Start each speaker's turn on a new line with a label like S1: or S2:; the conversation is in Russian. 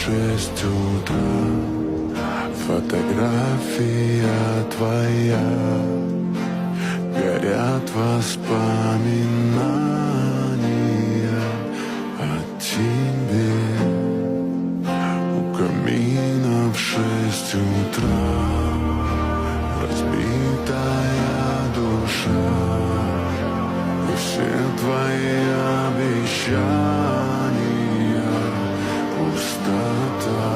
S1: 6 утра, фотография твоя, горят воспоминания о тебе. У камина в 6 утра разбитая душа, и все твои обещания пустота.